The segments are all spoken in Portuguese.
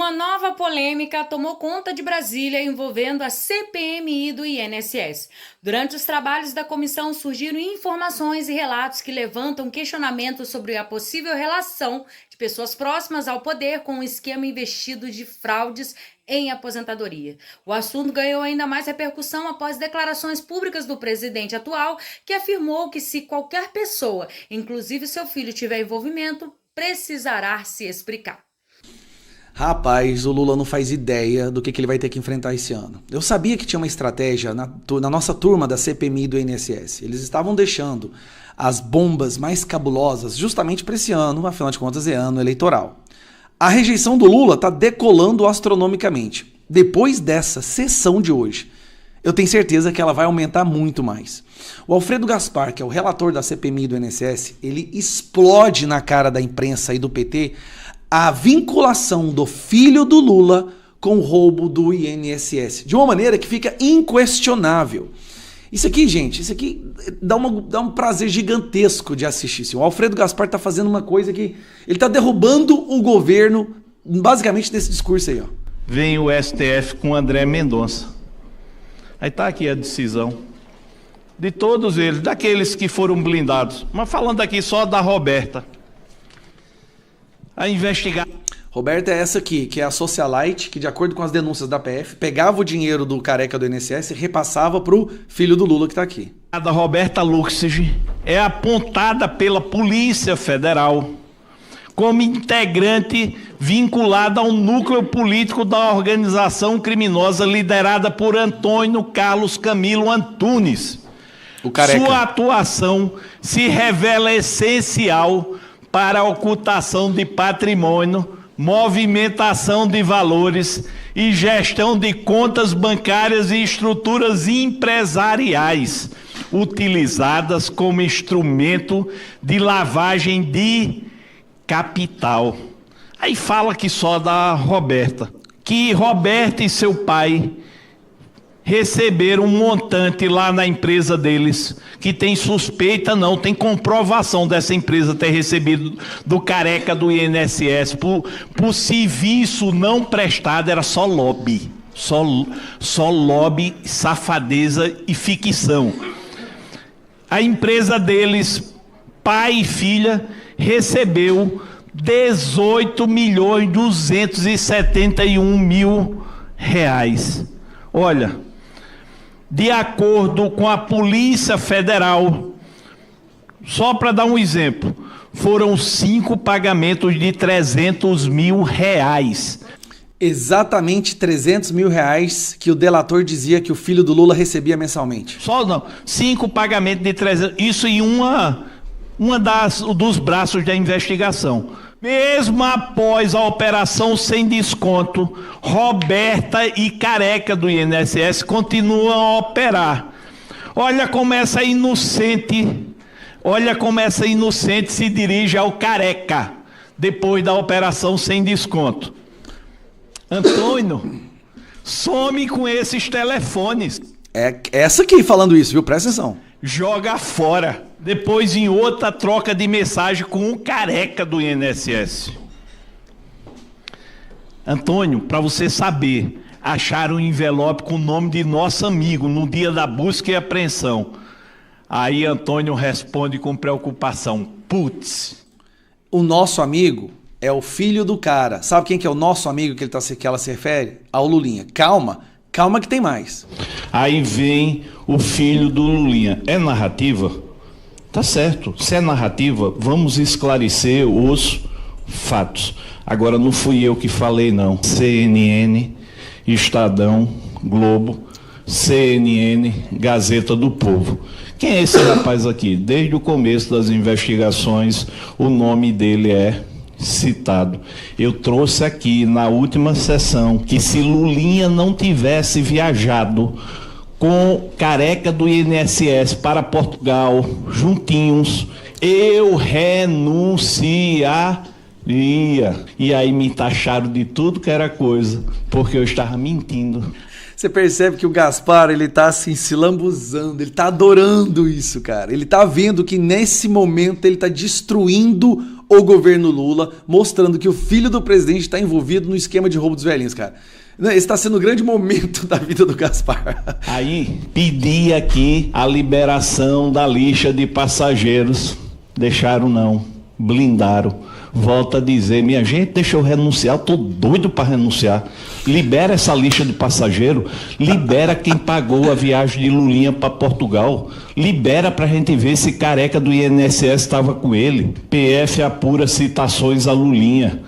Uma nova polêmica tomou conta de Brasília envolvendo a CPMI do INSS. Durante os trabalhos da comissão surgiram informações e relatos que levantam questionamentos sobre a possível relação de pessoas próximas ao poder com um esquema investido de fraudes em aposentadoria. O assunto ganhou ainda mais repercussão após declarações públicas do presidente atual, que afirmou que se qualquer pessoa, inclusive seu filho, tiver envolvimento, precisará se explicar. Rapaz, o Lula não faz ideia do que ele vai ter que enfrentar esse ano. Eu sabia que tinha uma estratégia na nossa turma da CPMI do INSS. Eles estavam deixando as bombas mais cabulosas justamente para esse ano, afinal de contas é ano eleitoral. A rejeição do Lula está decolando astronomicamente. Depois dessa sessão de hoje, eu tenho certeza que ela vai aumentar muito mais. O Alfredo Gaspar, que é o relator da CPMI do INSS, ele explode na cara da imprensa e do PT a vinculação do filho do Lula com o roubo do INSS, de uma maneira que fica inquestionável. Isso aqui, gente, dá um prazer gigantesco de assistir. O Alfredo Gaspar está fazendo uma coisa que ele está derrubando o governo, basicamente desse discurso aí, ó. Vem o STF com André Mendonça. Aí está aqui a decisão de todos eles, daqueles que foram blindados. Mas falando aqui só da Roberta. A investigar. Roberta é essa aqui, que é a socialite, que de acordo com as denúncias da PF, pegava o dinheiro do careca do INSS e repassava pro filho do Lula que tá aqui. A da Roberta Luxig é apontada pela Polícia Federal como integrante vinculada ao núcleo político da organização criminosa liderada por Antônio Carlos Camilo Antunes. O careca. Sua atuação se revela essencial para a ocultação de patrimônio, movimentação de valores e gestão de contas bancárias e estruturas empresariais, utilizadas como instrumento de lavagem de capital. Aí fala que só da Roberta, que Roberta e seu pai receberam um montante lá na empresa deles, que tem suspeita não, tem comprovação dessa empresa ter recebido do careca do INSS por serviço não prestado, era só lobby, só lobby, safadeza e ficção. A empresa deles, pai e filha, recebeu 18.271.000 reais. Olha, de acordo com a Polícia Federal, só para dar um exemplo, foram 5 pagamentos de 300 mil reais. Exatamente 300 mil reais que o delator dizia que o filho do Lula recebia mensalmente. Só não, 5 pagamentos de 300, isso em dos braços da investigação. Mesmo após a operação sem desconto, Roberta e careca do INSS continuam a operar. Olha como essa inocente se dirige ao careca, depois da operação sem desconto. Antônio, some com esses telefones. É essa aqui falando isso, viu? Presta atenção. Joga fora. Depois em outra troca de mensagem com o careca do INSS. Antônio, para você saber, acharam um envelope com o nome de nosso amigo no dia da busca e apreensão. Aí Antônio responde com preocupação: putz. O nosso amigo é o filho do cara. Sabe quem que é o nosso amigo que ela se refere? Ao Lulinha. Calma que tem mais. Aí vem o filho do Lulinha. É narrativa? Tá certo. Se é narrativa, vamos esclarecer os fatos. Agora não fui eu que falei não. CNN, Estadão, Globo, CNN, Gazeta do Povo. Quem é esse rapaz aqui? Desde o começo das investigações, o nome dele é citado. Eu trouxe aqui na última sessão que se Lulinha não tivesse viajado com careca do INSS para Portugal, juntinhos, eu renunciaria. E aí me taxaram de tudo que era coisa, porque eu estava mentindo. Você percebe que o Gaspar, ele tá assim, se lambuzando, ele tá adorando isso, cara. Ele tá vendo que nesse momento ele tá destruindo o governo Lula, mostrando que o filho do presidente está envolvido no esquema de roubo dos velhinhos, cara. Esse está sendo o grande momento da vida do Gaspar. Aí, pedi aqui a liberação da lixa de passageiros. Deixaram não, blindaram. Volto a dizer, minha gente, deixa eu renunciar, tô doido para renunciar. Libera essa lixa de passageiro, libera quem pagou a viagem de Lulinha para Portugal, libera pra gente ver se careca do INSS estava com ele. PF apura citações a Lulinha.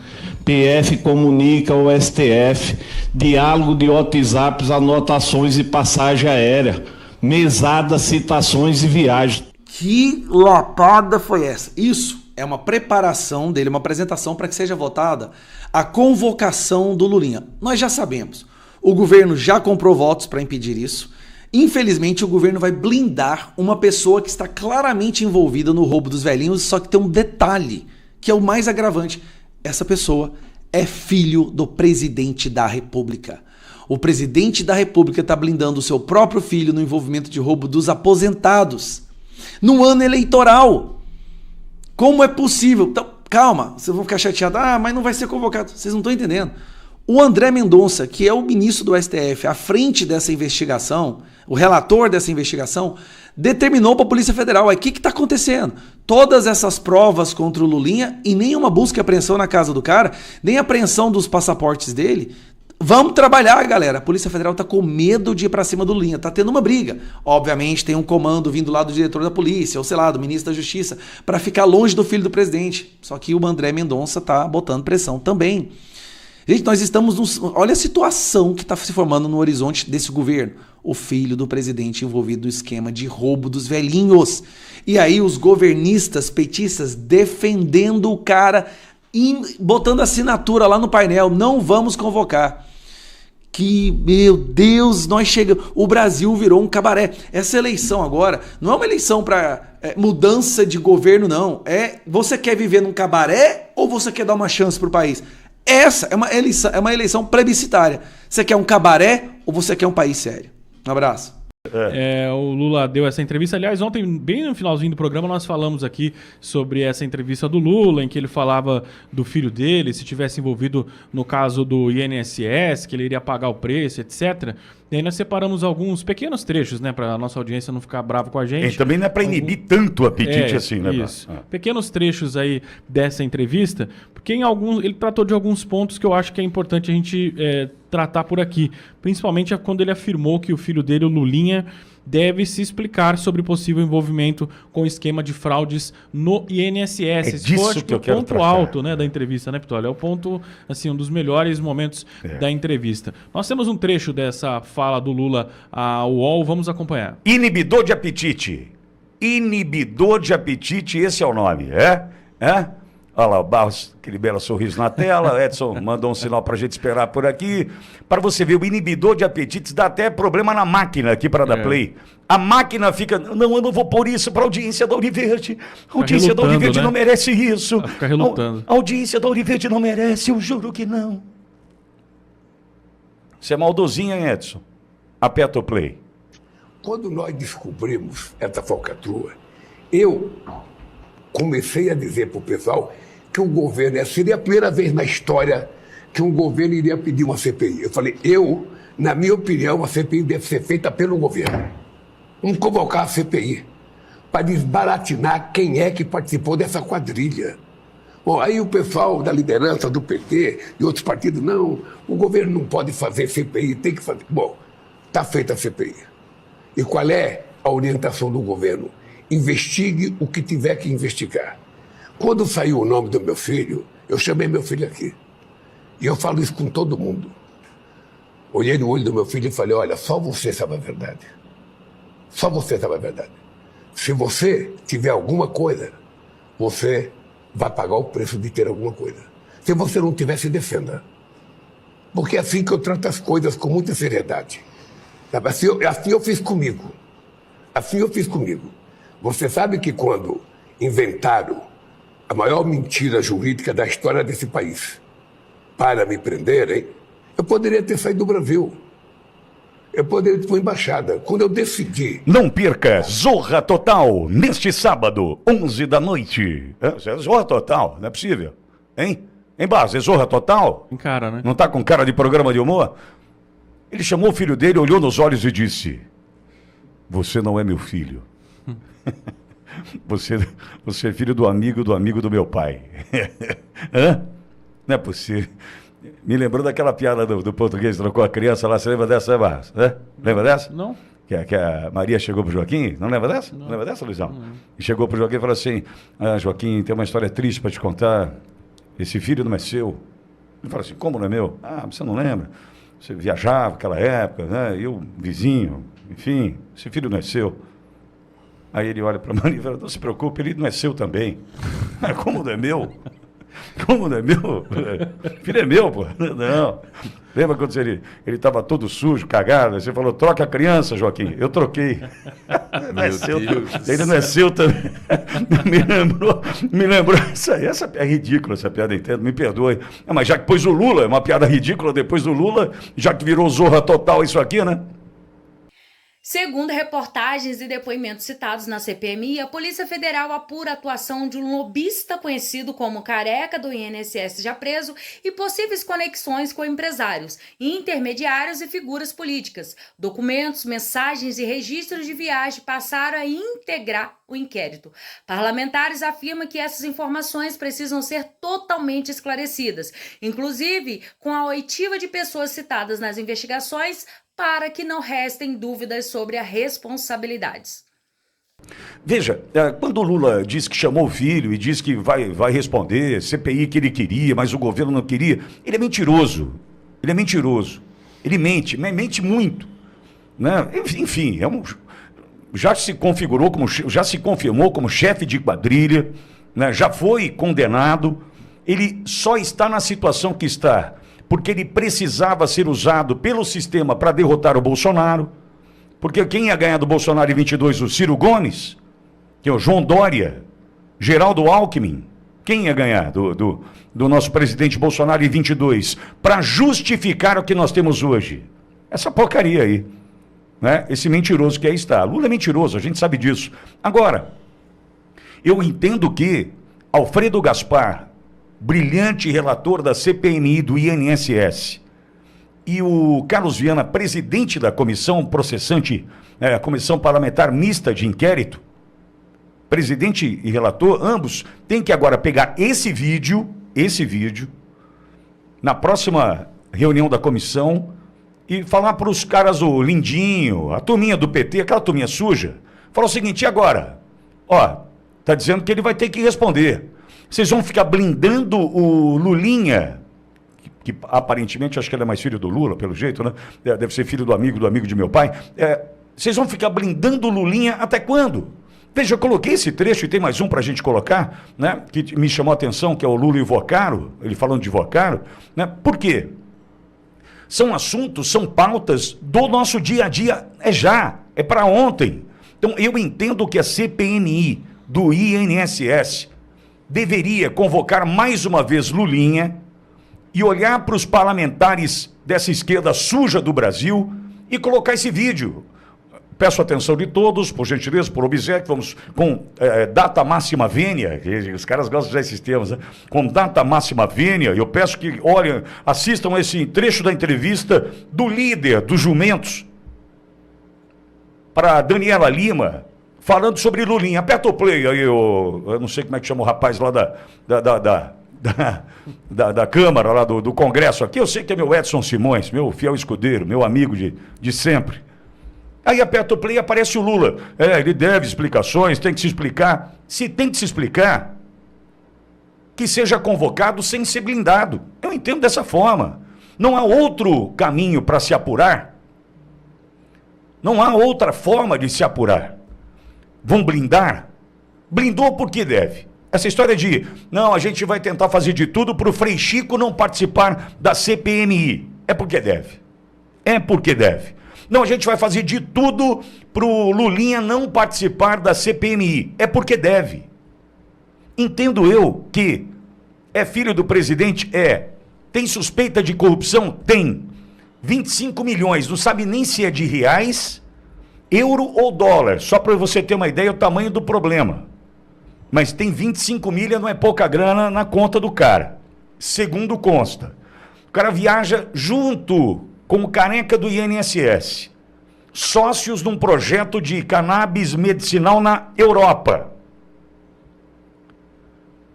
PF comunica ao STF, diálogo de WhatsApps, anotações e passagem aérea, mesada, citações e viagens. Que lapada foi essa? Isso é uma preparação dele, uma apresentação para que seja votada a convocação do Lulinha. Nós já sabemos, o governo já comprou votos para impedir isso. Infelizmente, o governo vai blindar uma pessoa que está claramente envolvida no roubo dos velhinhos, só que tem um detalhe, que é o mais agravante. Essa pessoa é filho do presidente da República. O presidente da República está blindando o seu próprio filho no envolvimento de roubo dos aposentados, no ano eleitoral. Como é possível? Então, calma, vocês vão ficar chateados. Mas não vai ser convocado. Vocês não estão entendendo. O André Mendonça, que é o ministro do STF, à frente dessa investigação, o relator dessa investigação, determinou para a Polícia Federal. Aí o que está acontecendo? Todas essas provas contra o Lulinha e nenhuma busca e apreensão na casa do cara, nem apreensão dos passaportes dele. Vamos trabalhar, galera. A Polícia Federal tá com medo de ir pra cima do Lulinha, tá tendo uma briga. Obviamente tem um comando vindo lá do diretor da polícia, ou sei lá, do ministro da Justiça, para ficar longe do filho do presidente. Só que o André Mendonça tá botando pressão também. Gente, nós estamos... Olha a situação que tá se formando no horizonte desse governo. O filho do presidente envolvido no esquema de roubo dos velhinhos. E aí os governistas, petistas, defendendo o cara, botando assinatura lá no painel. Não vamos convocar. Que, meu Deus, nós chegamos... O Brasil virou um cabaré. Essa eleição agora não é uma eleição para mudança de governo, não. Você quer viver num cabaré ou você quer dar uma chance pro país? Essa é uma eleição plebiscitária. Você quer um cabaré ou você quer um país sério? Um abraço. O Lula deu essa entrevista. Aliás, ontem, bem no finalzinho do programa, nós falamos aqui sobre essa entrevista do Lula, em que ele falava do filho dele, se tivesse envolvido no caso do INSS, que ele iria pagar o preço, etc. E aí nós separamos alguns pequenos trechos, né, para a nossa audiência não ficar brava com a gente. E também não é para inibir tanto o apetite assim, né? Isso. Pequenos trechos aí dessa entrevista, porque ele tratou de alguns pontos que eu acho que é importante a gente tratar por aqui. Principalmente quando ele afirmou que o filho dele, o Lulinha, deve se explicar sobre possível envolvimento com o esquema de fraudes no INSS. Esse foi o ponto alto, né, da entrevista, né, Pitoli? É o ponto, assim, um dos melhores momentos da entrevista. Nós temos um trecho dessa fala do Lula ao UOL, vamos acompanhar. Inibidor de apetite. Inibidor de apetite, esse é o nome, Olha lá, o Barros, aquele belo sorriso na tela. Edson mandou um sinal para a gente esperar por aqui. Para você ver, o inibidor de apetites dá até problema na máquina aqui para dar play. A máquina fica... Não, eu não vou pôr isso para a audiência da Univerde. A audiência da Univerde, né? Não merece isso. Fica relutando. A audiência da Univerde não merece, eu juro que não. Você é maldosinha, hein, Edson? Aperta o play. Quando nós descobrimos essa falcatrua, eu comecei a dizer para o pessoal que o governo, seria a primeira vez na história que um governo iria pedir uma CPI. Eu falei, na minha opinião, a CPI deve ser feita pelo governo. Vamos convocar a CPI para desbaratinar quem é que participou dessa quadrilha. Bom, aí o pessoal da liderança do PT, de outros partidos, não, o governo não pode fazer CPI, tem que fazer. Bom, está feita a CPI. E qual é a orientação do governo? Investigue o que tiver que investigar. Quando saiu o nome do meu filho, eu chamei meu filho aqui. E eu falo isso com todo mundo. Olhei no olho do meu filho e falei, olha, só você sabe a verdade. Só você sabe a verdade. Se você tiver alguma coisa, você vai pagar o preço de ter alguma coisa. Se você não tiver, se defenda. Porque é assim que eu trato as coisas, com muita seriedade. Assim eu fiz comigo. Assim eu fiz comigo. Você sabe que quando inventaram a maior mentira jurídica da história desse país para me prenderem, eu poderia ter saído do Brasil. Eu poderia ir para a embaixada. Quando eu decidi... Não perca Zorra Total neste sábado, 11 da noite. É Zorra Total, não é possível. Hein? Hein, Barros? É Zorra Total? Em cara, né? Não tá com cara de programa de humor? Ele chamou o filho dele, olhou nos olhos e disse: você não é meu filho. Você é filho do amigo do meu pai. Hã? Não é possível. Me lembrou daquela piada do português que trocou a criança lá. Você lembra dessa, né, Barros? Lembra dessa? Não. Que a Maria chegou pro Joaquim. Não lembra dessa? Não lembra dessa, Luizão? Não. E chegou pro Joaquim e falou assim: Joaquim, tem uma história triste para te contar. Esse filho não é seu. Ele falou assim: como não é meu? Você não lembra? Você viajava naquela época, né? Eu, vizinho, enfim, esse filho não é seu. Aí ele olha para a Maria e fala: não se preocupe, ele não é seu também. Como não é meu? Como não é meu? Filho é meu, pô. Não. Lembra quando ele estava todo sujo, cagado? Você falou: troca a criança, Joaquim. Eu troquei. Não é seu. Ele não é seu também. Me lembrou. Essa é ridícula, essa piada, entendo. Me perdoe. Mas já que pôs o Lula, é uma piada ridícula depois do Lula, já que virou Zorra Total isso aqui, né? Segundo reportagens e depoimentos citados na CPMI, a Polícia Federal apura a atuação de um lobista conhecido como Careca do INSS já preso e possíveis conexões com empresários, intermediários e figuras políticas. Documentos, mensagens e registros de viagem passaram a integrar o inquérito. Parlamentares afirmam que essas informações precisam ser totalmente esclarecidas, inclusive com a oitiva de pessoas citadas nas investigações, para que não restem dúvidas sobre as responsabilidades. Veja, quando o Lula diz que chamou o filho e diz que vai responder, CPI que ele queria, mas o governo não queria, ele é mentiroso. Ele é mentiroso. Ele mente, mas mente muito. Né? Enfim, já se confirmou como chefe de quadrilha, né? Já foi condenado. Ele só está na situação que está porque ele precisava ser usado pelo sistema para derrotar o Bolsonaro, porque quem ia ganhar do Bolsonaro em 22? O Ciro Gomes, que é o João Dória, Geraldo Alckmin. Quem ia ganhar do nosso presidente Bolsonaro em 22? Para justificar o que nós temos hoje. Essa porcaria aí, né? Esse mentiroso que aí está. Lula é mentiroso, a gente sabe disso. Agora, eu entendo que Alfredo Gaspar, brilhante relator da CPMI do INSS, e o Carlos Viana, presidente da comissão processante, a comissão parlamentar mista de inquérito, presidente e relator, ambos têm que agora pegar esse vídeo, na próxima reunião da comissão, e falar para os caras, o Lindinho, a turminha do PT, aquela turminha suja, falar o seguinte: e agora? Tá dizendo que ele vai ter que responder. Vocês vão ficar blindando o Lulinha, que aparentemente, acho que ele é mais filho do Lula, pelo jeito, né? Deve ser filho do amigo de meu pai. Vocês vão ficar blindando o Lulinha até quando? Veja, eu coloquei esse trecho e tem mais um para a gente colocar, né? Que me chamou a atenção, que é o Lula e o Vocaro, ele falando de Vocaro, né? Por quê? São assuntos, são pautas do nosso dia a dia, é para ontem. Então, eu entendo que a CPMI do INSS deveria convocar mais uma vez Lulinha e olhar para os parlamentares dessa esquerda suja do Brasil e colocar esse vídeo. Peço a atenção de todos, por gentileza, por obséquio, vamos com data máxima vênia, os caras gostam de usar esses termos, né? Com data máxima vênia, eu peço que olhem, assistam esse trecho da entrevista do líder dos jumentos para Daniela Lima, falando sobre Lulinha. Aperta o play aí, eu não sei como é que chama o rapaz lá da Câmara, lá do Congresso aqui. Eu sei que é meu Edson Simões, meu fiel escudeiro, meu amigo de sempre. Aí aperta o play e aparece o Lula. Ele deve explicações, tem que se explicar. Se tem que se explicar, que seja convocado sem ser blindado. Eu entendo dessa forma. Não há outro caminho para se apurar. Não há outra forma de se apurar. Vão blindar? Blindou porque deve. Essa história de, não, a gente vai tentar fazer de tudo para o Frei Chico não participar da CPMI. É porque deve. É porque deve. Não, a gente vai fazer de tudo para o Lulinha não participar da CPMI. É porque deve. Entendo eu que é filho do presidente? É. Tem suspeita de corrupção? Tem. 25 milhões, não sabe nem se é de reais, euro ou dólar, só para você ter uma ideia do tamanho do problema. Mas tem 25 milha, não é pouca grana na conta do cara, segundo consta. O cara viaja junto com o careca do INSS, sócios num projeto de cannabis medicinal na Europa.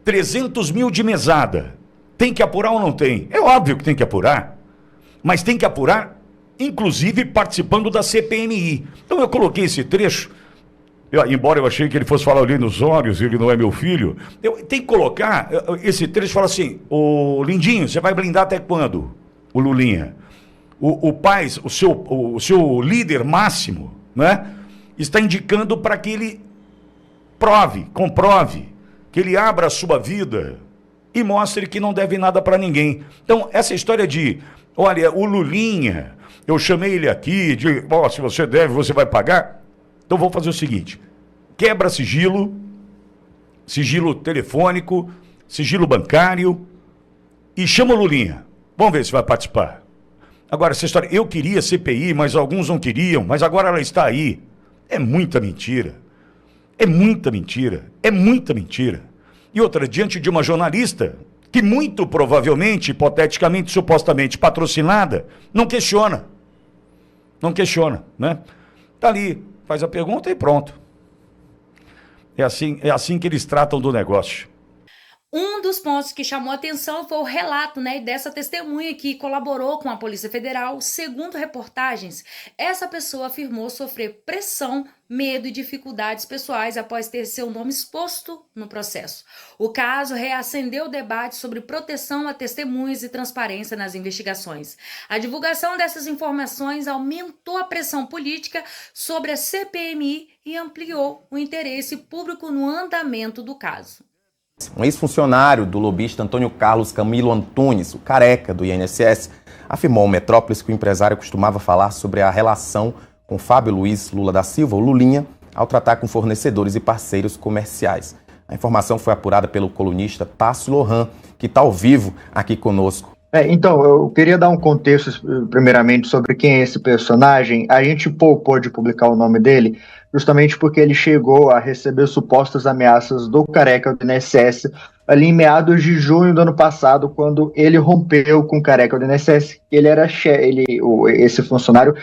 300 mil de mesada. Tem que apurar ou não tem? É óbvio que tem que apurar, mas tem que apurar, inclusive participando da CPMI. Então eu coloquei esse trecho, embora eu achei que ele fosse falar ali nos olhos, ele não é meu filho, eu tenho que colocar esse trecho e falar assim: ô Lindinho, você vai blindar até quando? O Lulinha. O pai, o seu líder máximo, né, está indicando para que ele comprove, que ele abra a sua vida e mostre que não deve nada para ninguém. Então, essa história de, olha, o Lulinha, eu chamei ele aqui, se você deve, você vai pagar. Então, vamos fazer o seguinte: quebra sigilo telefônico, sigilo bancário, e chama o Lulinha. Vamos ver se vai participar. Agora, essa história, eu queria CPI, mas alguns não queriam, mas agora ela está aí. É muita mentira. É muita mentira. É muita mentira. E outra, diante de uma jornalista que muito provavelmente, hipoteticamente, supostamente patrocinada, não questiona. Não questiona, né? Tá ali, faz a pergunta e pronto. É assim que eles tratam do negócio. Um dos pontos que chamou a atenção foi o relato, dessa testemunha que colaborou com a Polícia Federal. Segundo reportagens, essa pessoa afirmou sofrer pressão, medo e dificuldades pessoais após ter seu nome exposto no processo. O caso reacendeu o debate sobre proteção a testemunhas e transparência nas investigações. A divulgação dessas informações aumentou a pressão política sobre a CPMI e ampliou o interesse público no andamento do caso. Um ex-funcionário do lobista Antônio Carlos Camilo Antunes, o careca do INSS, afirmou ao Metrópolis que o empresário costumava falar sobre a relação com Fábio Luiz Lula da Silva, o Lulinha, ao tratar com fornecedores e parceiros comerciais. A informação foi apurada pelo colunista Tássio Lohan, que está ao vivo aqui conosco. Então, eu queria dar um contexto, primeiramente, sobre quem é esse personagem. A gente poupou de publicar o nome dele, justamente porque ele chegou a receber supostas ameaças do careca do INSS ali em meados de junho do ano passado, quando ele rompeu com o careca do INSS. Ele era esse funcionário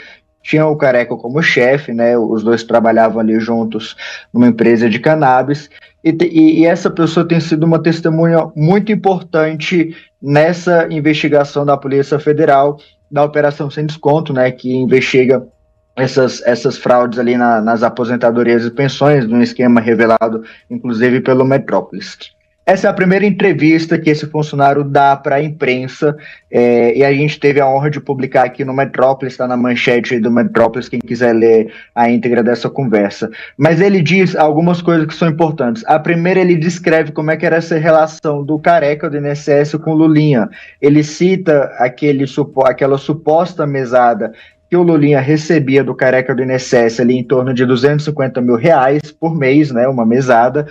tinha o careca como chefe, né? Os dois trabalhavam ali juntos numa empresa de cannabis, e essa pessoa tem sido uma testemunha muito importante nessa investigação da Polícia Federal, da Operação Sem Desconto, né? Que investiga essas fraudes ali nas aposentadorias e pensões, num esquema revelado, inclusive, pelo Metrópolis. Essa é a primeira entrevista que esse funcionário dá para a imprensa, e a gente teve a honra de publicar aqui no Metrópolis, está na manchete do Metrópolis, quem quiser ler a íntegra dessa conversa. Mas ele diz algumas coisas que são importantes. A primeira, ele descreve como é que era essa relação do careca do INSS com o Lulinha. Ele cita aquela suposta mesada que o Lulinha recebia do careca do INSS ali em torno de R$250 mil por mês, né, uma mesada,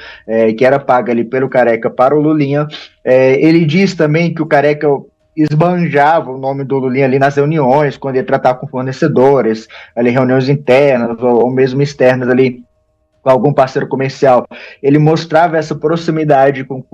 que era paga ali pelo careca para o Lulinha. Ele diz também que o careca esbanjava o nome do Lulinha ali nas reuniões, quando ia tratar com fornecedores, ali reuniões internas ou mesmo externas ali, com algum parceiro comercial. Ele mostrava essa proximidade com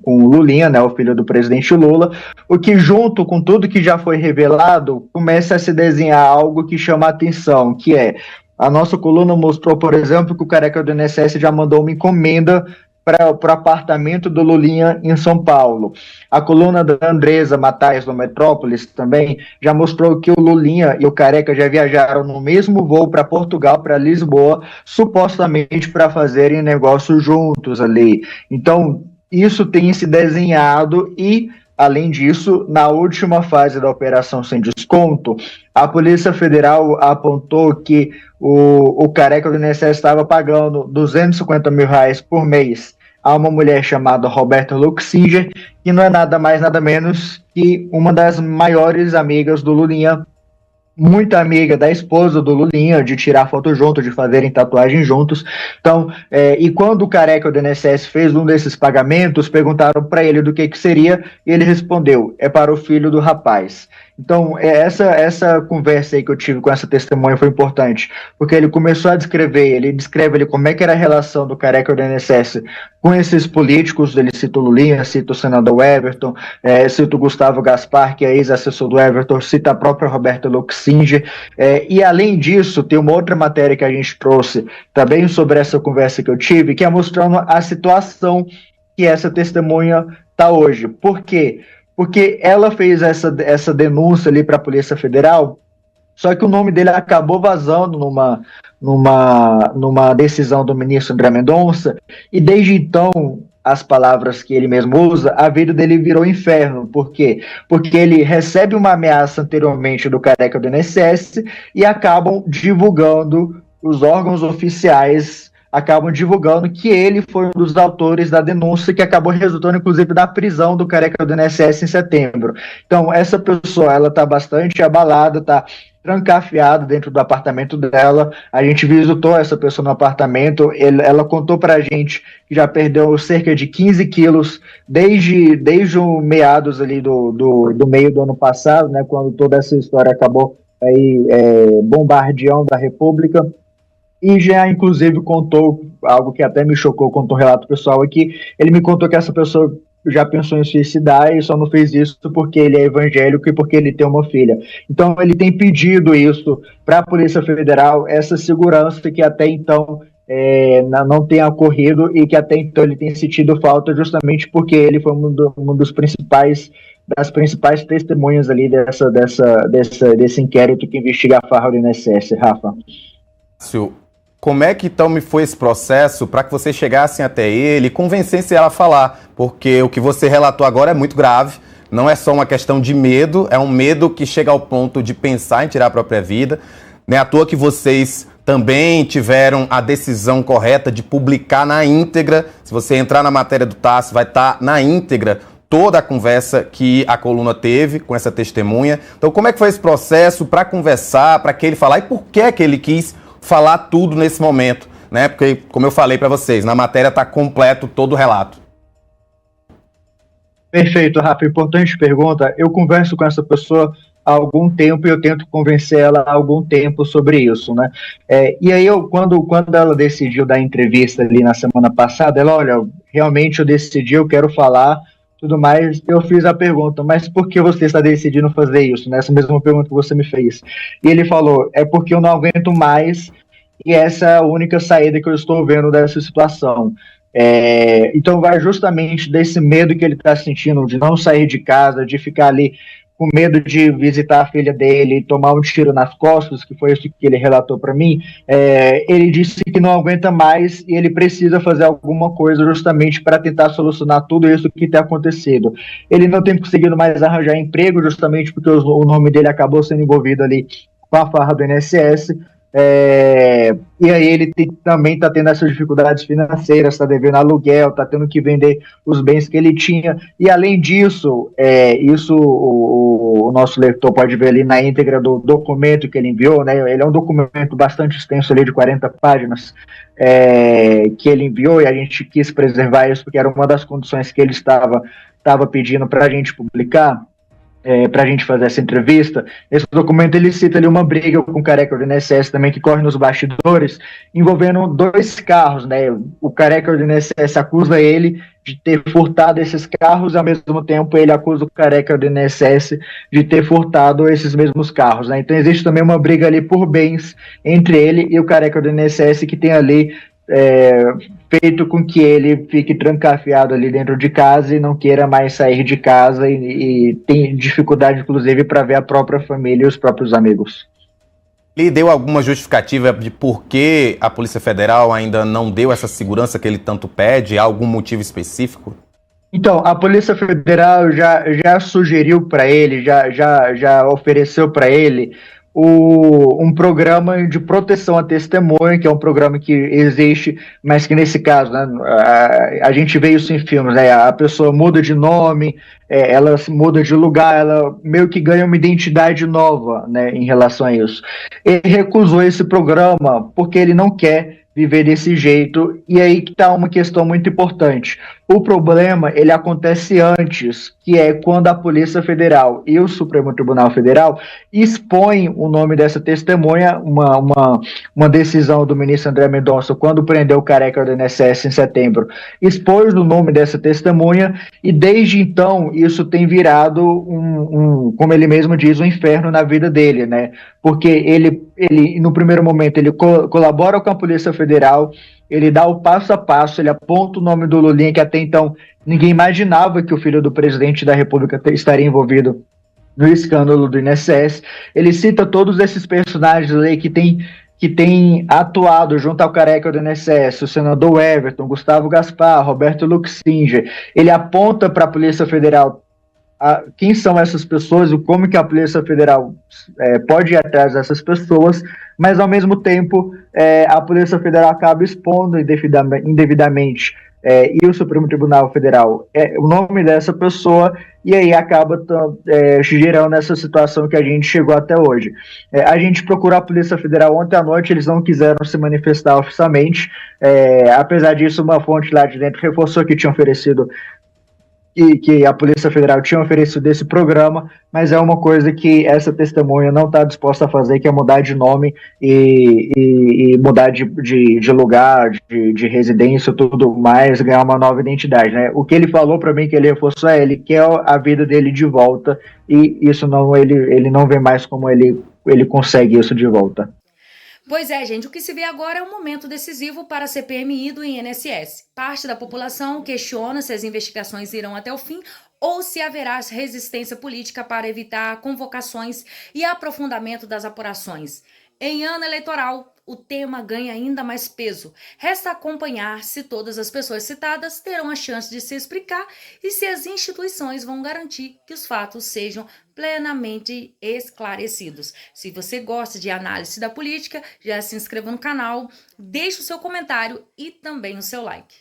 o Lulinha, né, o filho do presidente Lula, o que, junto com tudo que já foi revelado, começa a se desenhar algo que chama a atenção, que é, a nossa coluna mostrou, por exemplo, que o careca do INSS já mandou uma encomenda para o apartamento do Lulinha em São Paulo. A coluna da Andresa Matais, do Metrópolis, também já mostrou que o Lulinha e o careca já viajaram no mesmo voo para Portugal, para Lisboa, supostamente para fazerem negócio juntos ali. Então, isso tem se desenhado e, além disso, na última fase da Operação Sem Desconto, a Polícia Federal apontou que o careca do INSS estava pagando R$250 mil por mês a uma mulher chamada Roberta Luxinger, que não é nada mais, nada menos que uma das maiores amigas do Lulinha, muito amiga da esposa do Lulinha, de tirar foto junto, de fazerem tatuagem juntos. Então, e quando o careca do INSS fez um desses pagamentos, perguntaram para ele do que seria, e ele respondeu, é para o filho do rapaz. Então, essa conversa aí que eu tive com essa testemunha foi importante, porque ele começou a ele descreve ali como é que era a relação do Careca do INSS com esses políticos. Ele cita o Lulinha, cita o senador Everton, cita o Gustavo Gaspar, que é ex-assessor do Everton, cita a própria Roberta Luxinger, e além disso, tem uma outra matéria que a gente trouxe também sobre essa conversa que eu tive, que é mostrando a situação que essa testemunha está hoje. Por quê? Porque ela fez essa denúncia ali para a Polícia Federal, só que o nome dele acabou vazando numa decisão do ministro André Mendonça, e desde então, as palavras que ele mesmo usa, a vida dele virou inferno. Por quê? Porque ele recebe uma ameaça anteriormente do Careca do INSS e acabam divulgando, os órgãos oficiais acabam divulgando que ele foi um dos autores da denúncia, que acabou resultando, inclusive, da prisão do Careca do INSS em setembro. Então, essa pessoa, ela está bastante abalada, está trancafiada dentro do apartamento dela. A gente visitou essa pessoa no apartamento, ela contou pra gente que já perdeu cerca de 15 quilos desde o meados ali do meio do ano passado, né, quando toda essa história acabou aí, bombardeando da República. E já, inclusive, contou algo que até me chocou, contou um relato pessoal aqui. Ele me contou que essa pessoa já pensou em suicidar e só não fez isso porque ele é evangélico e porque ele tem uma filha. Então, ele tem pedido isso para a Polícia Federal, essa segurança que até então não tem ocorrido, e que até então ele tem sentido falta, justamente porque ele foi das principais testemunhas ali desse inquérito que investiga a farra do INSS. Rafa. Como é que então me foi esse processo para que vocês chegassem até ele e convencessem ela a falar? Porque o que você relatou agora é muito grave, não é só uma questão de medo, é um medo que chega ao ponto de pensar em tirar a própria vida. Não é à toa que vocês também tiveram a decisão correta de publicar na íntegra. Se você entrar na matéria do TASS, vai estar na íntegra toda a conversa que a coluna teve com essa testemunha. Então, como é que foi esse processo para conversar, para que ele falar, e por que ele quis falar tudo nesse momento, né? Porque, como eu falei para vocês, na matéria está completo todo o relato. Perfeito, Rafa. Importante pergunta. Eu converso com essa pessoa há algum tempo e eu tento convencer ela há algum tempo sobre isso, né? E aí, quando ela decidiu dar entrevista ali na semana passada, ela, olha, realmente eu decidi, eu quero falar, tudo mais. Eu fiz a pergunta, mas por que você está decidindo fazer isso? Nessa mesma pergunta que você me fez. E ele falou, é porque eu não aguento mais e essa é a única saída que eu estou vendo dessa situação. Então vai justamente desse medo que ele está sentindo, de não sair de casa, de ficar ali com medo de visitar a filha dele, tomar um tiro nas costas, que foi isso que ele relatou para mim. Ele disse que não aguenta mais e ele precisa fazer alguma coisa justamente para tentar solucionar tudo isso que tem acontecido. Ele não tem conseguido mais arranjar emprego, justamente porque o nome dele acabou sendo envolvido ali com a farra do INSS. E aí ele também está tendo essas dificuldades financeiras, está devendo aluguel, está tendo que vender os bens que ele tinha, e além disso, o nosso leitor pode ver ali na íntegra do documento que ele enviou, né? Ele é um documento bastante extenso ali de 40 páginas, que ele enviou, e a gente quis preservar isso porque era uma das condições que ele estava pedindo para a gente publicar, para a gente fazer essa entrevista. Esse documento ele cita ali uma briga com o Careca do INSS também, que corre nos bastidores, envolvendo 2 carros, né? O Careca do INSS acusa ele de ter furtado esses carros, e ao mesmo tempo ele acusa o Careca do INSS de ter furtado esses mesmos carros, né? Então existe também uma briga ali por bens entre ele e o Careca do INSS, que tem ali feito com que ele fique trancafiado ali dentro de casa e não queira mais sair de casa, e tem dificuldade, inclusive, para ver a própria família e os próprios amigos. Ele deu alguma justificativa de por que a Polícia Federal ainda não deu essa segurança que ele tanto pede? Há algum motivo específico? Então, a Polícia Federal já sugeriu para ele, já ofereceu para ele um programa de proteção à testemunha, que é um programa que existe, mas que nesse caso, né, a gente vê isso em filmes, né, a pessoa muda de nome, ela se muda de lugar, ela meio que ganha uma identidade nova, né, em relação a isso. Ele recusou esse programa porque ele não quer viver desse jeito. E aí que está uma questão muito importante. O problema, ele acontece antes, que é quando a Polícia Federal e o Supremo Tribunal Federal expõem o nome dessa testemunha, uma decisão do ministro André Mendonça, quando prendeu o Careca do INSS em setembro, expôs o nome dessa testemunha, e desde então isso tem virado como ele mesmo diz, um inferno na vida dele, né? Porque ele no primeiro momento, ele colabora com a Polícia Federal, ele dá o passo a passo, ele aponta o nome do Lulinha, que até então ninguém imaginava que o filho do presidente da República estaria envolvido no escândalo do INSS. Ele cita todos esses personagens aí que tem atuado junto ao Careca do INSS, o senador Everton, Gustavo Gaspar, Roberto Luxinger. Ele aponta para a Polícia Federal quem são essas pessoas e como que a Polícia Federal pode ir atrás dessas pessoas, mas ao mesmo tempo a Polícia Federal acaba expondo indevidamente e o Supremo Tribunal Federal o nome dessa pessoa, e aí acaba gerando essa situação que a gente chegou até hoje. A gente procurou a Polícia Federal ontem à noite, eles não quiseram se manifestar oficialmente, apesar disso uma fonte lá de dentro reforçou que tinha oferecido que a Polícia Federal tinha oferecido desse programa, mas é uma coisa que essa testemunha não está disposta a fazer, que é mudar de nome e mudar de lugar, de residência, tudo mais, ganhar uma nova identidade, né? O que ele falou para mim, que ele reforçou, ele quer a vida dele de volta, e isso ele não vê mais como ele consegue isso de volta. Pois é, gente, o que se vê agora é um momento decisivo para a CPMI do INSS. Parte da população questiona se as investigações irão até o fim ou se haverá resistência política para evitar convocações e aprofundamento das apurações. Em ano eleitoral, o tema ganha ainda mais peso. Resta acompanhar se todas as pessoas citadas terão a chance de se explicar e se as instituições vão garantir que os fatos sejam plenamente esclarecidos. Se você gosta de análise da política, já se inscreva no canal, deixe o seu comentário e também o seu like.